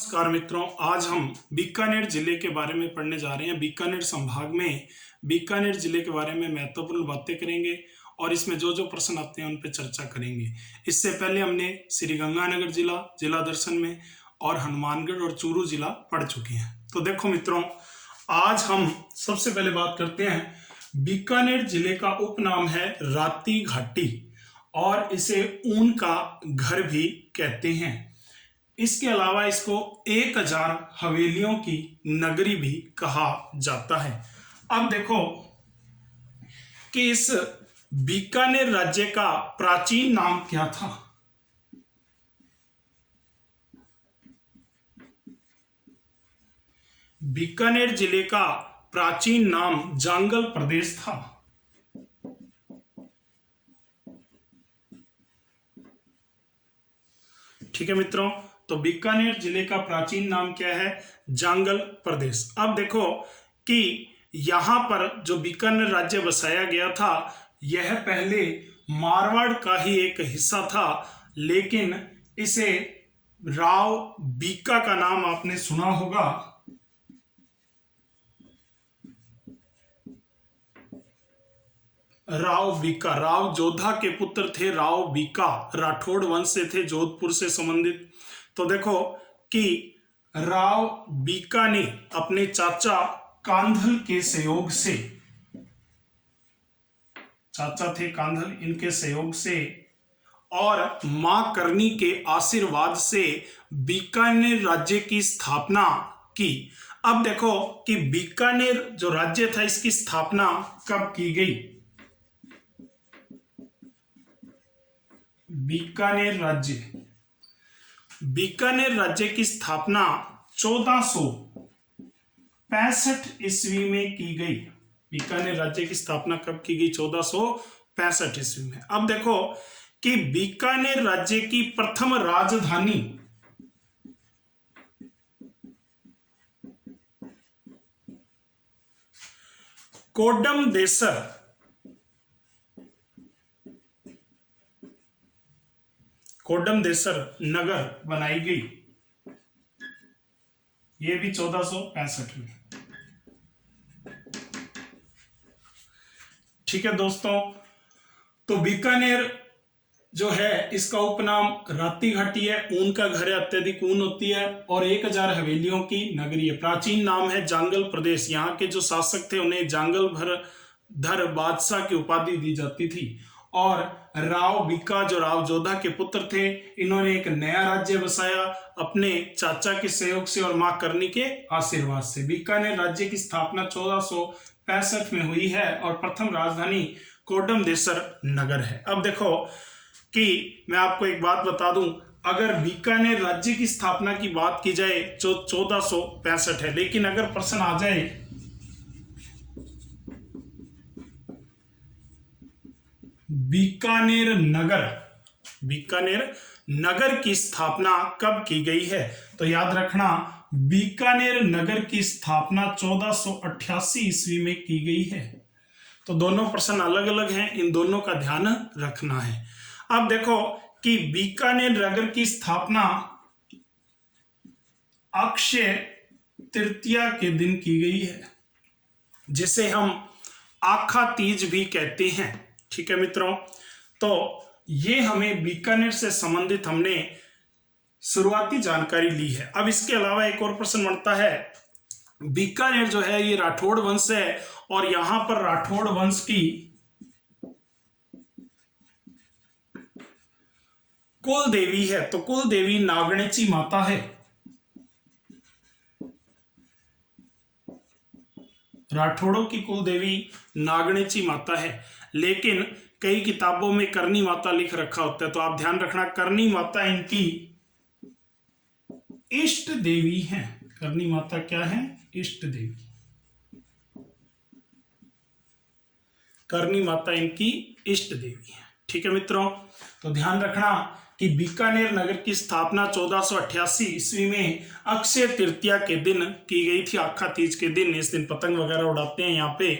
नमस्कार मित्रों, आज हम बीकानेर जिले के बारे में पढ़ने जा रहे हैं। बीकानेर संभाग में बीकानेर जिले के बारे में महत्वपूर्ण बातें करेंगे और इसमें जो जो प्रश्न आते हैं उन पर चर्चा करेंगे। इससे पहले हमने श्रीगंगानगर जिला दर्शन में और हनुमानगढ़ और चूरू जिला पढ़ चुके हैं। तो देखो मित्रों, आज हम सबसे पहले बात करते हैं। बीकानेर जिले का उपनाम है राती घाटी और इसे ऊन का घर भी कहते हैं। इसके अलावा इसको 1000 हवेलियों की नगरी भी कहा जाता है। अब देखो कि इस बीकानेर राज्य का प्राचीन नाम क्या था। बीकानेर जिले का प्राचीन नाम जांगल प्रदेश था। ठीक है मित्रों, तो बीकानेर जिले का प्राचीन नाम क्या है? जांगल प्रदेश। अब देखो कि यहां पर जो बीकानेर राज्य बसाया गया था, यह पहले मारवाड़ का ही एक हिस्सा था, लेकिन इसे राव बीका का नाम आपने सुना होगा। राव बीका, राव जोधा के पुत्र थे राव बीका, राठौड़ वंश से थे, जोधपुर से संबंधित। तो देखो कि राव बीका ने अपने चाचा कांधल के सहयोग से, चाचा थे कांधल, इनके सहयोग से और मां करनी के आशीर्वाद से बीकानेर राज्य की स्थापना की। अब देखो कि बीकानेर जो राज्य था, इसकी स्थापना कब की गई? बीकानेर राज्य की स्थापना 1465 ईस्वी में की गई। बीकानेर राज्य की स्थापना कब की गई? 1465 ईस्वी में। अब देखो कि बीकानेर राज्य की प्रथम राजधानी कोडमदेसर नगर बनाई गई। यह भी 1465 में। ठीक है दोस्तों, तो बीकानेर जो है इसका उपनाम राती घाटी है, ऊन का घर है, अत्यधिक ऊन होती है और 1000 हवेलियों की नगरी है। प्राचीन नाम है जांगल प्रदेश। यहाँ के जो शासक थे उन्हें जांगल धर बादशाह की उपाधि दी जाती थी। और राव बीका जो राव जोधा के पुत्र थे, इन्होंने एक नया राज्य बसाया अपने चाचा के सहयोग से और मां करनी के आशीर्वाद से। बीकानेर राज्य की स्थापना 1465 में हुई है और प्रथम राजधानी कोडमदेसर नगर है। अब देखो कि मैं आपको एक बात बता दूं, अगर बीकानेर राज्य की स्थापना की बात की जाए जो 1465 है, लेकिन अगर प्रश्न आ जाए बीकानेर नगर की स्थापना कब की गई है, तो याद रखना बीकानेर नगर की स्थापना 1488 ईस्वी में की गई है। तो दोनों प्रश्न अलग अलग हैं, इन दोनों का ध्यान रखना है। अब देखो कि बीकानेर नगर की स्थापना अक्षय तृतीया के दिन की गई है, जिसे हम आखा तीज भी कहते हैं। ठीक है मित्रों, तो ये हमें बीकानेर से संबंधित हमने शुरुआती जानकारी ली है। अब इसके अलावा एक और प्रश्न बनता है, बीकानेर जो है ये राठौड़ वंश है और यहां पर राठौड़ वंश की कुल देवी है, तो कुल देवी नागणेची माता है। राठौड़ों की कुल देवी नागणेची माता है, लेकिन कई किताबों में करनी माता लिख रखा होता है, तो आप ध्यान रखना करनी माता इनकी इष्ट देवी है। करनी माता क्या है? इष्ट देवी। करनी माता इनकी इष्ट देवी है। ठीक है मित्रों, तो ध्यान रखना कि बीकानेर नगर की स्थापना 1488 ईस्वी में अक्षय तृतीया के दिन की गई थी, आखा तीज के दिन। इस दिन पतंग वगैरह उड़ाते हैं यहाँ पे,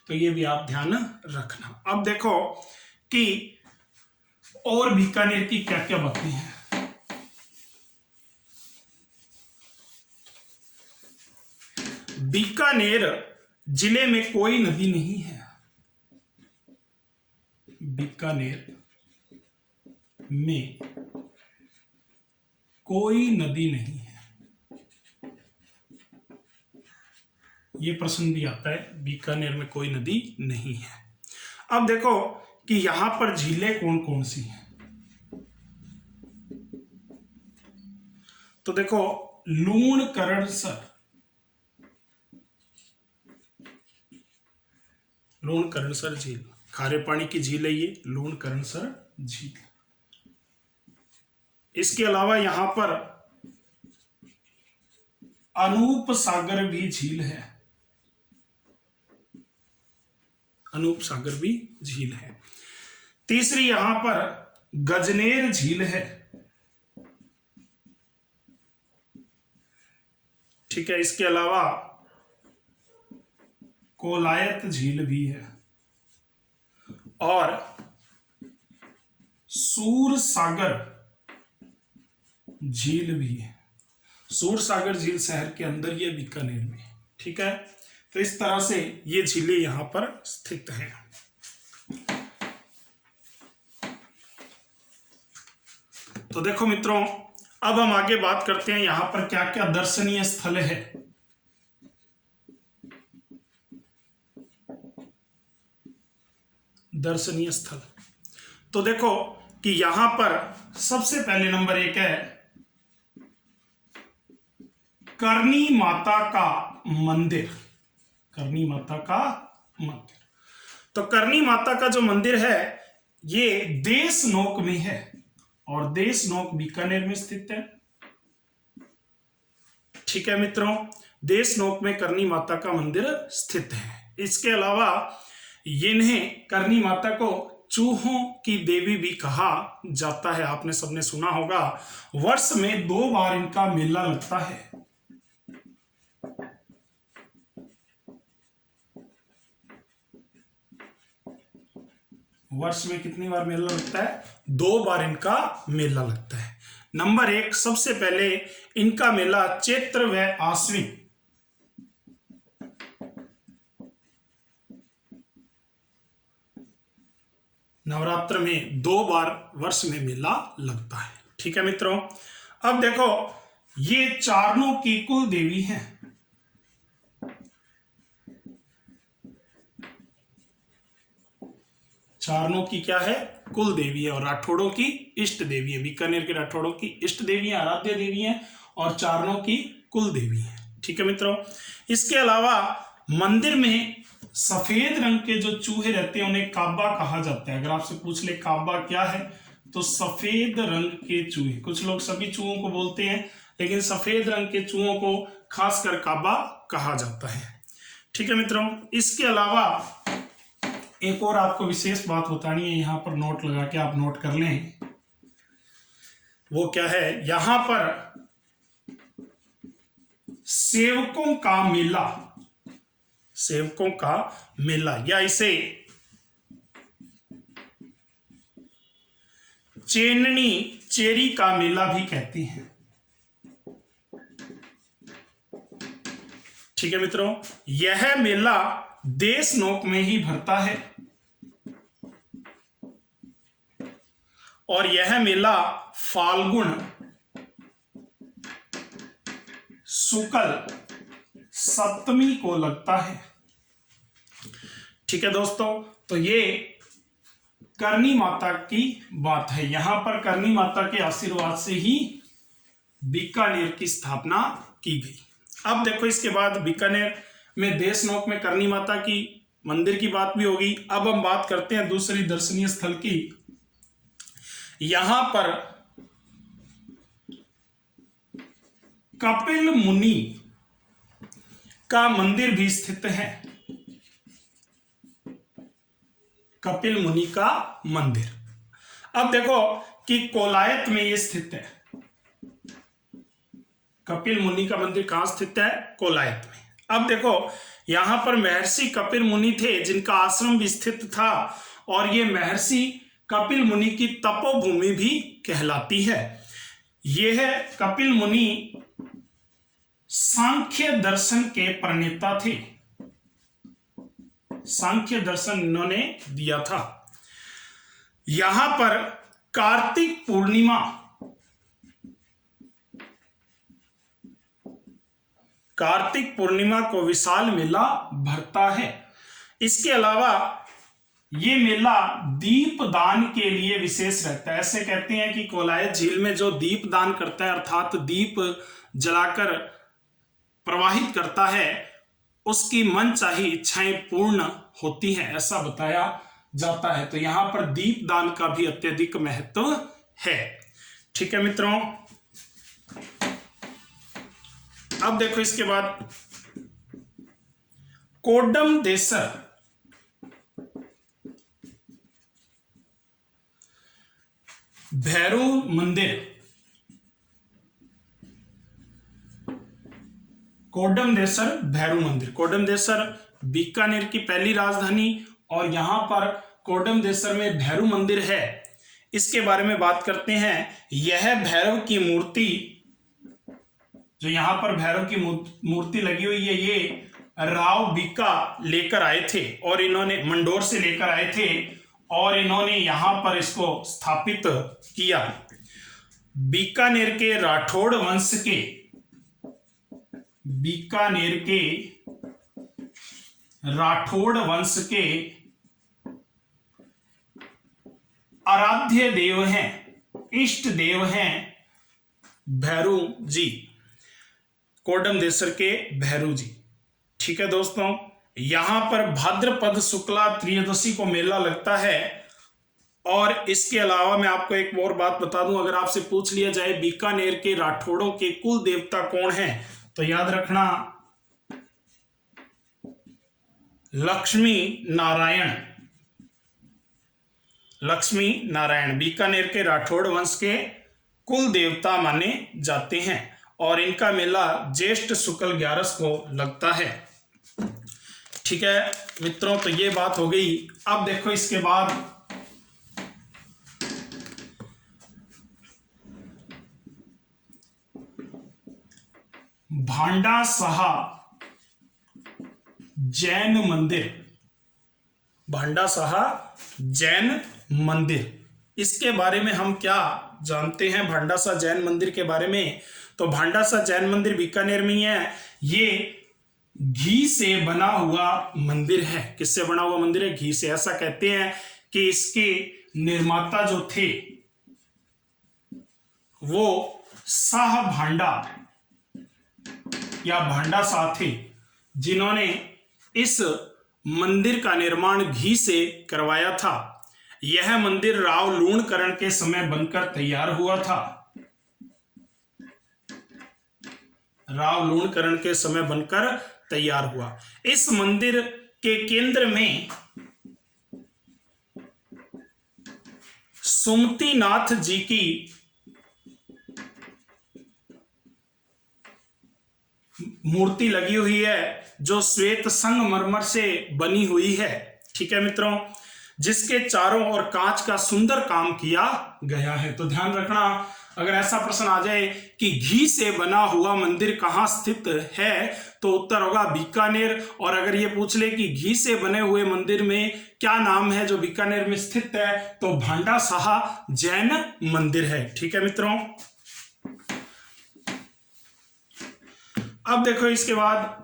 तो ये भी आप ध्यान रखना। अब देखो कि और बीकानेर की क्या क्या बातें हैं। बीकानेर जिले में कोई नदी नहीं है। बीकानेर में कोई नदी नहीं है। ये प्रश्न भी आता है, बीकानेर में कोई नदी नहीं है। अब देखो कि यहां पर झीलें कौन कौन सी हैं। तो देखो लूणकरणसर, लूणकरणसर झील, खारे पानी की झील है ये लूणकरणसर झील। इसके अलावा यहां पर अनूप सागर भी झील है। अनूप सागर भी झील है। तीसरी यहां पर गजनेर झील है। ठीक है, इसके अलावा कोलायत झील भी है और सूरसागर झील भी है। सूरसागर झील शहर के अंदर ही है, बीकानेर में। ठीक है, तो इस तरह से ये झीलें यहां पर स्थित हैं। तो देखो मित्रों, अब हम आगे बात करते हैं यहां पर क्या क्या दर्शनीय स्थल है। दर्शनीय स्थल, तो देखो कि यहां पर सबसे पहले नंबर 1 है करनी माता का मंदिर। करनी माता का मंदिर, तो करनी माता का जो मंदिर है ये देशनोक में है और देशनोक बीकानेर में स्थित है। ठीक है मित्रों, देशनोक में करनी माता का मंदिर स्थित है। इसके अलावा इन्हें करनी माता को चूहों की देवी भी कहा जाता है। आपने सबने सुना होगा, वर्ष में 2 बार इनका मेला लगता है। वर्ष में कितनी बार मेला लगता है? 2 बार इनका मेला लगता है। नंबर 1, सबसे पहले इनका मेला चैत्र व आश्विन नवरात्र में 2 बार वर्ष में मेला लगता है। ठीक है मित्रों, अब देखो ये चारणों की कुल देवी हैं। चारणों की क्या है? कुल देवी है और राठौड़ों की इष्ट देवी है। बीकानेर के राठौड़ों की इष्ट देवी है, आराध्य देवी है और चारणों की कुल देवी है। ठीक है मित्रों, इसके अलावा मंदिर में सफेद रंग के जो चूहे रहते हैं उन्हें काबा कहा जाता है। अगर आपसे पूछ ले काबा क्या है, तो सफेद रंग के चूहे, कुछ लोग सभी चूहों को बोलते हैं लेकिन सफेद रंग के चूहों को खासकर काबा कहा जाता है। ठीक है मित्रों, इसके अलावा एक और आपको विशेष बात बतानी है, यहां पर नोट लगा के आप नोट कर लें। वो क्या है? यहां पर सेवकों का मेला, सेवकों का मेला या इसे चेननी चेरी का मेला भी कहते हैं। ठीक है मित्रों, यह मेला देशनोक में ही भरता है और यह मेला फाल्गुन शुक्ल सप्तमी को लगता है। ठीक है दोस्तों, तो ये करनी माता की बात है। यहां पर करनी माता के आशीर्वाद से ही बीकानेर की स्थापना की गई। अब देखो इसके बाद बीकानेर में देशनोक में करनी माता की मंदिर की बात भी होगी। अब हम बात करते हैं दूसरी दर्शनीय स्थल की। यहां पर कपिल मुनि का मंदिर भी स्थित है। कपिल मुनि का मंदिर, अब देखो कि कोलायत में यह स्थित है। कपिल मुनि का मंदिर कहां स्थित है? कोलायत में। अब देखो यहां पर महर्षि कपिल मुनि थे जिनका आश्रम भी स्थित था और ये महर्षि कपिल मुनि की तपोभूमि भी कहलाती है। यह कपिल मुनि सांख्य दर्शन के प्रणेता थे। सांख्य दर्शन इन्होंने दिया था। यहां पर कार्तिक पूर्णिमा को विशाल मेला भरता है। इसके अलावा ये मेला दीपदान के लिए विशेष रहता है। ऐसे कहते हैं कि कोलायत झील में जो दीपदान करता है अर्थात दीप जलाकर प्रवाहित करता है उसकी मनचाही इच्छाएं पूर्ण होती हैं, ऐसा बताया जाता है। तो यहां पर दीपदान का भी अत्यधिक महत्व है। ठीक है मित्रों, अब देखो इसके बाद कोडम देसर भैरू मंदिर। कोडम देसर भैरू मंदिर। कोडम देसर बीकानेर की पहली राजधानी और यहां पर कोडम देसर में भैरू मंदिर है। इसके बारे में बात करते हैं। यह भैरव की मूर्ति, जो यहां पर भैरव की मूर्ति लगी हुई है, ये राव बीका लेकर आए थे और इन्होंने मंडोर से लेकर आए थे और इन्होंने यहां पर इसको स्थापित किया। बीकानेर के राठौड़ वंश के आराध्य देव हैं, इष्ट देव हैं भैरू जी, कोडम देसर के भैरू जी। ठीक है दोस्तों, यहां पर भाद्रपद शुक्ला त्रयोदशी को मेला लगता है। और इसके अलावा मैं आपको एक और बात बता दूं, अगर आपसे पूछ लिया जाए बीकानेर के राठौड़ों के कुल देवता कौन हैं, तो याद रखना लक्ष्मी नारायण बीकानेर के राठौड़ वंश के कुल देवता माने जाते हैं और इनका मेला ज्येष्ठ शुक्ल 11 को लगता है। ठीक है मित्रों, तो ये बात हो गई। अब देखो इसके बाद भांडा साहा जैन मंदिर। भांडा साहा जैन मंदिर, इसके बारे में हम क्या जानते हैं भांडा साहा जैन मंदिर के बारे में? तो भांडा साहा जैन मंदिर बीकानेर में ही है। ये घी से बना हुआ मंदिर है। किससे बना हुआ मंदिर है? घी से। ऐसा कहते हैं कि इसके निर्माता जो थे वो शाह भांडा या भांडा शाह थे, जिन्होंने इस मंदिर का निर्माण घी से करवाया था। यह मंदिर राव लूणकरण के समय बनकर तैयार हुआ था। राव लूणकरण के समय बनकर तैयार हुआ। इस मंदिर के केंद्र में सुमतिनाथ जी की मूर्ति लगी हुई है, जो श्वेत संगमरमर से बनी हुई है। ठीक है मित्रों, जिसके चारों ओर कांच का सुंदर काम किया गया है। तो ध्यान रखना, अगर ऐसा प्रश्न आ जाए कि घी से बना हुआ मंदिर कहाँ स्थित है, तो उत्तर होगा बीकानेर। और अगर ये पूछ ले कि घी से बने हुए मंदिर में क्या नाम है जो बीकानेर में स्थित है, तो भांडा साहा जैन मंदिर है। ठीक है मित्रों, अब देखो इसके बाद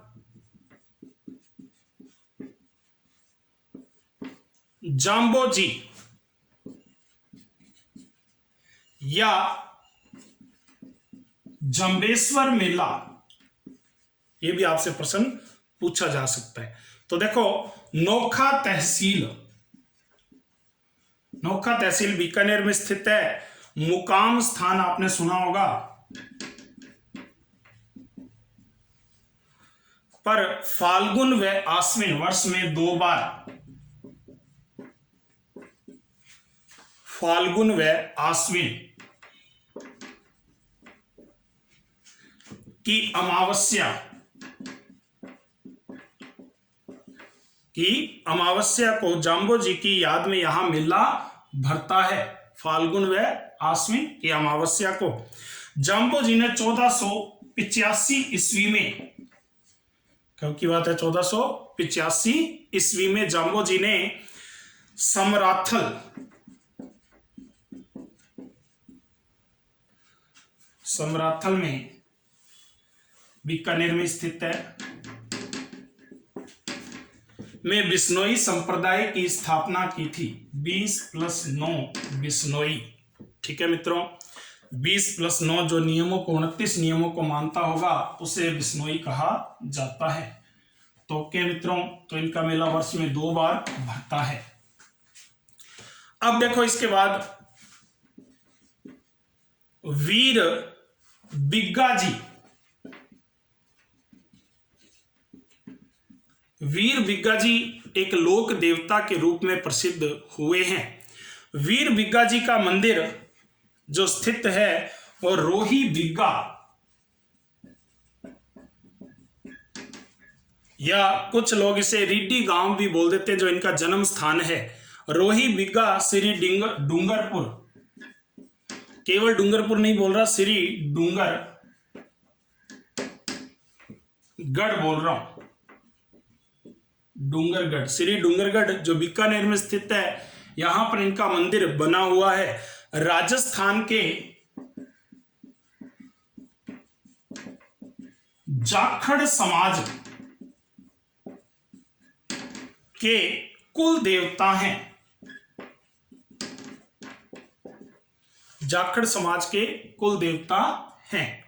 जाम्बोजी या जंबेश्वर मेला, यह भी आपसे प्रश्न पूछा जा सकता है। तो देखो, नोखा तहसील बीकानेर में स्थित है। मुकाम स्थान आपने सुना होगा, पर फाल्गुन व आश्विन वर्ष में 2 बार, फाल्गुन व आश्विन की अमावस्या को जाम्बो जी की याद में यहां मेला भरता है। फाल्गुन व आश्विन की अमावस्या को जाम्बो जी ने 1400 1485 ईस्वी में, कब की बात है, 1485 ईस्वी में जाम्बोजी ने समराथल में, बीकानेर में स्थित है, में बिश्नोई संप्रदाय की स्थापना की थी। 20+9 बिश्नोई। ठीक है मित्रों, 20+9 जो नियमों को, 29 नियमों को मानता होगा उसे बिश्नोई कहा जाता है। तो ओके मित्रों, तो इनका मेला वर्ष में 2 बार भरता है। अब देखो इसके बाद वीर बिग्गाजी, वीर बिग्गाजी एक लोक देवता के रूप में प्रसिद्ध हुए हैं। वीर बिग्गाजी का मंदिर जो स्थित है वो रोही बिग्गा या कुछ लोग इसे रिड्डी गांव भी बोल देते हैं, जो इनका जन्म स्थान है। रोही बिग्गा श्री डूंगरपुर, केवल डूंगरपुर नहीं बोल रहा, श्री डूंगरगढ़ बोल रहा हूं, डूंगरगढ़, श्री डूंगरगढ़ जो बीकानेर में स्थित है, यहां पर इनका मंदिर बना हुआ है। राजस्थान के जाखड़ समाज के कुल देवता हैं, जाखड़ समाज के कुल देवता हैं।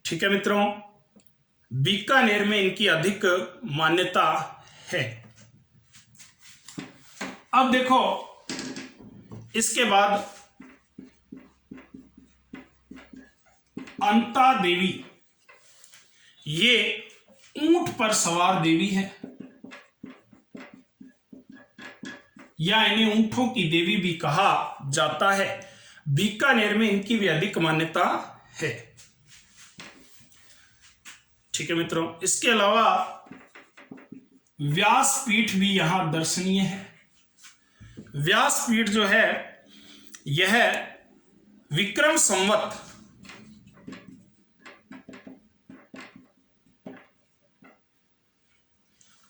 ठीक है मित्रों, बीकानेर में इनकी अधिक मान्यता है। अब देखो इसके बाद अंता देवी, ये ऊंट पर सवार देवी है, या इन्हें ऊंटों की देवी भी कहा जाता है। बीकानेर में इनकी भी अधिक मान्यता है। ठीक है मित्रों, इसके अलावा व्यासपीठ भी यहां दर्शनीय है। व्यासपीठ जो है यह विक्रम संवत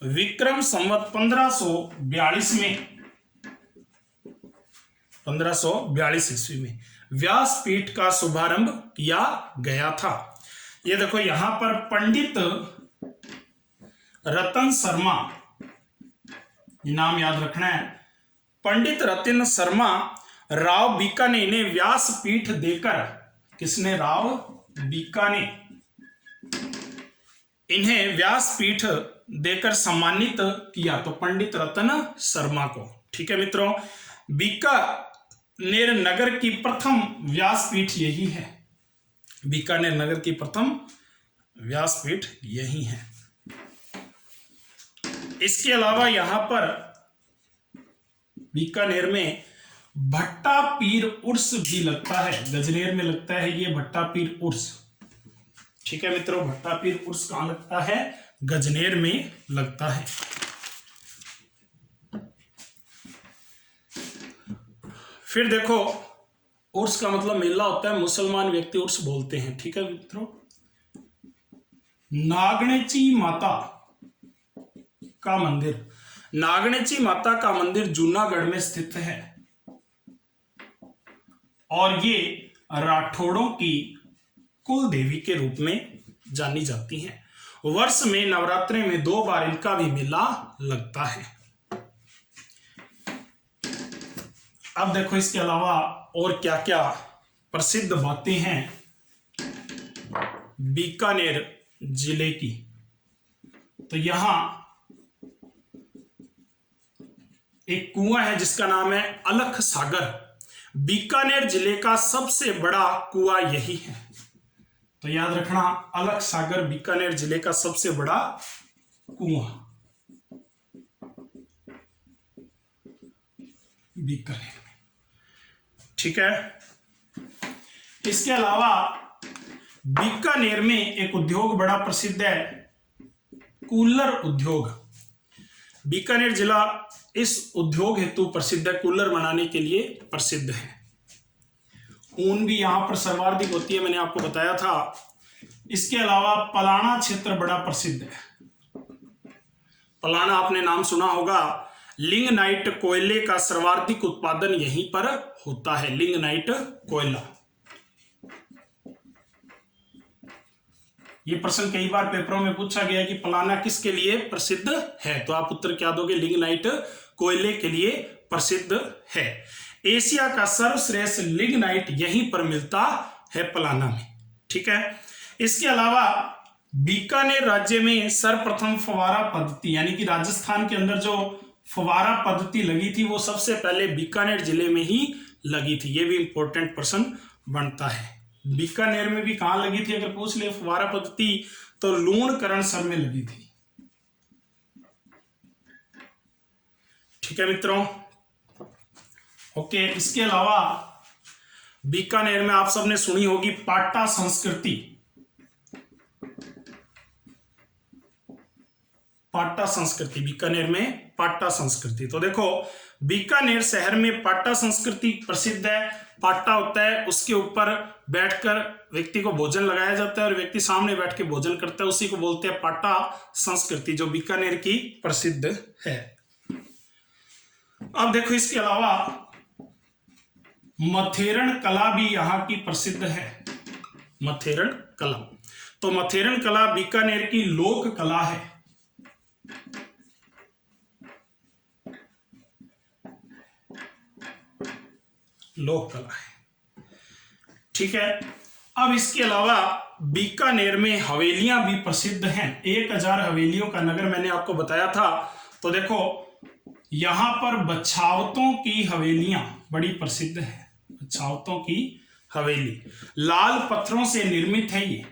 विक्रम संवत 1542 में, 1542 ईस्वी में व्यासपीठ का शुभारंभ किया गया था। ये देखो यहां पर पंडित रतन शर्मा, नाम याद रखना है, पंडित रतन शर्मा राव बीकाने ने व्यासपीठ देकर, किसने, राव बीकाने, इन्हें व्यासपीठ देकर सम्मानित किया, तो पंडित रतन शर्मा को। ठीक है मित्रों, बीकानेर नगर की प्रथम व्यासपीठ यही है, बीकानेर नगर की प्रथम व्यासपीठ यही है। इसके अलावा यहां पर बीकानेर में भट्टा पीर उर्स भी लगता है, गजनेर में लगता है ये भट्टा पीर उर्स। ठीक है मित्रों, भट्टा पीर उर्स कहां लगता है, गजनेर में लगता है। फिर देखो उर्स का मतलब मेला होता है, मुसलमान व्यक्ति उर्स बोलते हैं। ठीक है मित्रों, नागणेची माता का मंदिर, नागणेची माता का मंदिर जूनागढ़ में स्थित है और ये राठौड़ों की कुल देवी के रूप में जानी जाती हैं। वर्ष में नवरात्रि में 2 बार इनका भी मेला लगता है। अब देखो इसके अलावा और क्या क्या प्रसिद्ध बातें हैं बीकानेर जिले की। तो यहां एक कुआं है जिसका नाम है अलख सागर। बीकानेर जिले का सबसे बड़ा कुआं यही है, तो याद रखना, अलख सागर बीकानेर जिले का सबसे बड़ा कुआं बीकानेर में। ठीक है, इसके अलावा बीकानेर में एक उद्योग बड़ा प्रसिद्ध है, कूलर उद्योग। बीकानेर जिला इस उद्योग हेतु प्रसिद्ध है, कूलर बनाने के लिए प्रसिद्ध है। ऊन भी यहां पर सर्वाधिक होती है, मैंने आपको बताया था इसके अलावा पलाना क्षेत्र बड़ा प्रसिद्ध है। पलाना आपने नाम सुना होगा। लिग्नाइट कोयले का सर्वाधिक उत्पादन यहीं पर होता है, लिग्नाइट कोयला। ये प्रश्न कई बार पेपरों में पूछा गया कि पलाना किसके लिए प्रसिद्ध है, तो आप उत्तर क्या दोगे, लिग्नाइट कोयले के लिए प्रसिद्ध है। एशिया का सर्वश्रेष्ठ लिग्नाइट यहीं पर मिलता है, पलाना में। ठीक है। इसके अलावा बीकानेर राज्य में सर्वप्रथम फव्वारा पद्धति, यानी कि राजस्थान के अंदर जो फव्वारा पद्धति लगी थी वो सबसे पहले बीकानेर जिले में ही लगी थी। ये भी इंपॉर्टेंट प्रश्न बनता है। बीकानेर में भी कहां लगी थी अगर पूछ ले फव्वारा पद्धति, तो लूणकरणसर में लगी थी। ठीक है मित्रों। ओके। इसके अलावा बीकानेर में आप सबने सुनी होगी पाट्टा संस्कृति। पाट्टा संस्कृति, बीकानेर में पाट्टा संस्कृति। तो देखो बीकानेर शहर में पाट्टा संस्कृति प्रसिद्ध है। पाट्टा होता है, उसके ऊपर बैठकर व्यक्ति को भोजन लगाया जाता है और व्यक्ति सामने बैठ के भोजन करता है, उसी को बोलते हैं पाट्टा संस्कृति, जो बीकानेर की प्रसिद्ध है। अब देखो इसके अलावा मथेरन कला भी यहाँ की प्रसिद्ध है। मथेरन कला, तो मथेरन कला बीकानेर की लोक कला है। लोक कला है। ठीक है। अब इसके अलावा बीकानेर में हवेलियां भी प्रसिद्ध हैं। 1000 हवेलियों का नगर मैंने आपको बताया था। तो देखो यहां पर बछावतों की हवेलियां बड़ी प्रसिद्ध है। बछावतों की हवेली लाल पत्थरों से निर्मित है। ये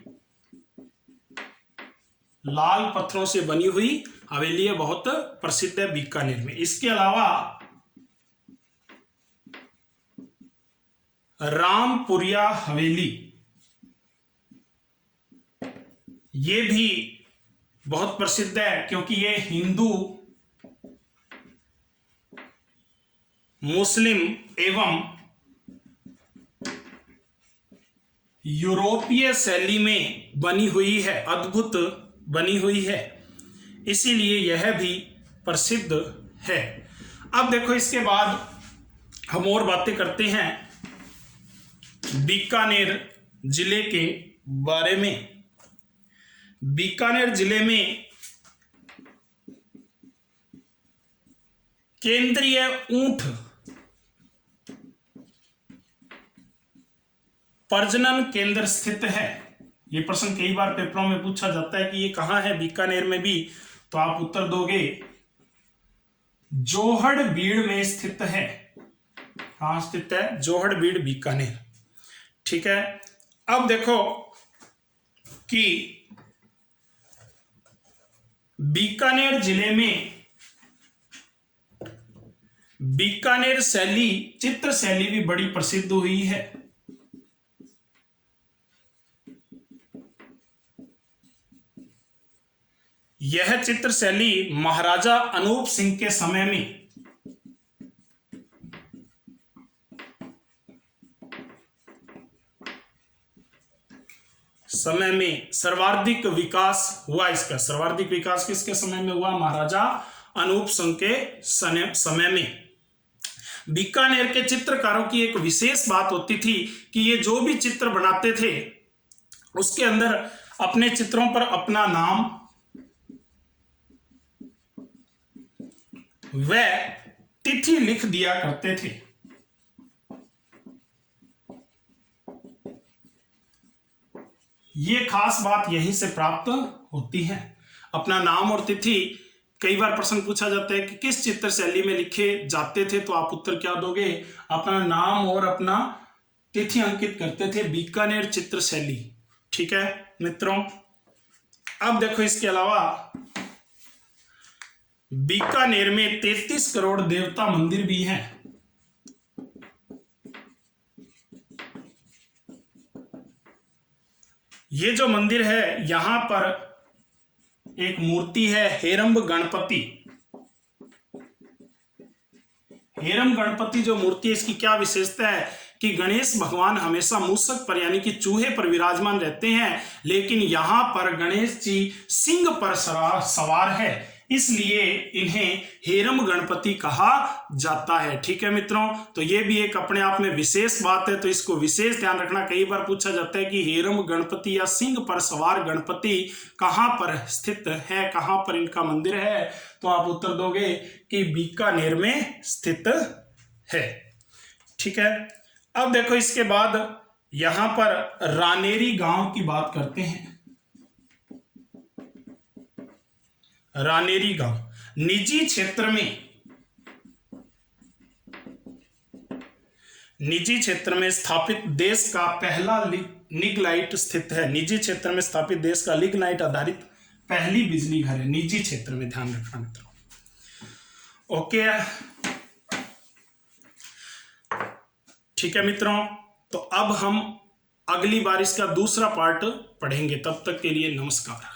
लाल पत्थरों से बनी हुई हवेली बहुत प्रसिद्ध है बीकानेर में। इसके अलावा रामपुरिया हवेली, ये भी बहुत प्रसिद्ध है क्योंकि ये हिंदू, मुस्लिम एवं यूरोपीय शैली में बनी हुई है, अद्भुत बनी हुई है, इसीलिए यह भी प्रसिद्ध है। अब देखो इसके बाद हम और बातें करते हैं बीकानेर जिले के बारे में। बीकानेर जिले में केंद्रीय ऊंट प्रजनन केंद्र स्थित है। यह प्रश्न कई बार पेपरों में पूछा जाता है कि ये कहां है बीकानेर में भी, तो आप उत्तर दोगे जोहड़बीड़ में स्थित है। कहां स्थित है? जोहड़बीड़, बीकानेर। ठीक है। अब देखो कि बीकानेर जिले में बीकानेर शैली, चित्र शैली भी बड़ी प्रसिद्ध हुई है। यह चित्र शैली महाराजा अनूप सिंह के समय में सर्वाधिक विकास हुआ। इसका सर्वाधिक विकास किसके समय में हुआ? महाराजा अनूप सिंह के समय में। बीकानेर के चित्रकारों की एक विशेष बात होती थी कि ये जो भी चित्र बनाते थे उसके अंदर अपने चित्रों पर अपना नाम व तिथि लिख दिया करते थे। ये खास बात यहीं से प्राप्त होती है, अपना नाम और तिथि। कई बार प्रश्न पूछा जाता है कि किस चित्र शैली में लिखे जाते थे, तो आप उत्तर क्या दोगे? अपना नाम और अपना तिथि अंकित करते थे, बीकानेर चित्र शैली। ठीक है मित्रों। अब देखो इसके अलावा बीकानेर में 33 करोड़ देवता मंदिर भी हैं। ये जो मंदिर है यहां पर एक मूर्ति है हेरंब गणपति। हेरंब गणपति जो मूर्ति है इसकी क्या विशेषता है कि गणेश भगवान हमेशा मूषक पर यानी कि चूहे पर विराजमान रहते हैं, लेकिन यहां पर गणेश जी सिंह पर सवार है, इसलिए इन्हें हेरम गणपति कहा जाता है। ठीक है मित्रों, तो ये भी एक अपने आप में विशेष बात है, तो इसको विशेष ध्यान रखना। कई बार पूछा जाता है कि हेरम गणपति या सिंह पर सवार गणपति कहां पर स्थित है, कहां पर इनका मंदिर है, तो आप उत्तर दोगे कि बीकानेर में स्थित है। ठीक है, अब देखो इसके बाद यहां पर रानेरी गांव की बात करते हैं। रानेरी गांव निजी क्षेत्र में स्थापित देश का पहला लिग्नाइट स्थित है। निजी क्षेत्र में स्थापित देश का लिग्नाइट आधारित पहली बिजली घर है, निजी क्षेत्र में, ध्यान रखना मित्रों। ओके, ठीक है मित्रों, तो अब हम अगली बार इसका दूसरा पार्ट पढ़ेंगे। तब तक के लिए नमस्कार।